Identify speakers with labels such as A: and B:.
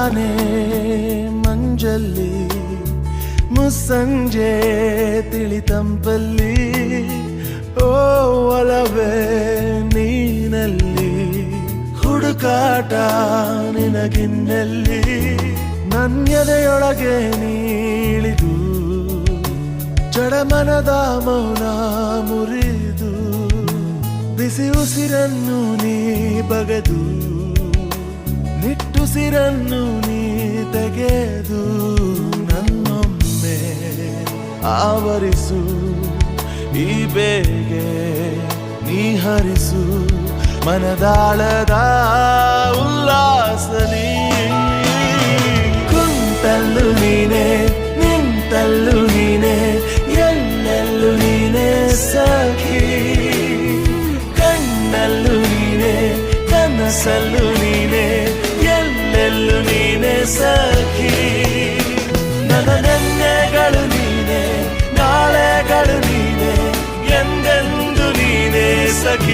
A: ತಾನೆ ಮಂಜಲ್ಲಿ ಮುಸ್ಸಂಜೆ ತಿಳಿತಂಪಲ್ಲಿ ಓ ಒಲವೇ ನೀನಲ್ಲಿ ಹುಡುಕಾಟ ನಿನಗಿನ್ನಲ್ಲಿ ನನ್ಯದೆಯೊಳಗೆ ನೀಳಿದು ಜಡಮನದ ಮೌನ ಮುರಿದು ಬಿಸಿ ಉಸಿರನ್ನು ನೀ ಬಗೆದು ನಿಟ್ಟುಸಿರನ್ನು ನೀ ತೆಗೆದು ನನ್ನೊಮ್ಮೆ ಆವರಿಸು ಈ ಬೇಗೆ ನೀ ಹರಿಸು ಮನದಾಳದ ಉಲ್ಲಾಸಲಿ ಕುಂತಲ್ಲು ನೀನೆ ನಿಂತಲ್ಲು ನೀನೆ ಎಲ್ಲೆಲ್ಲೂ ನೀನೆ ಸಖಿ ಕಣ್ಣಲ್ಲೂ ನೀನೆ ಕನಸಲ್ಲೂ ನೀನೆ ಎಲ್ಲೆಲ್ಲೂ ನೀನೆ ಸಖಿ ನನ್ನ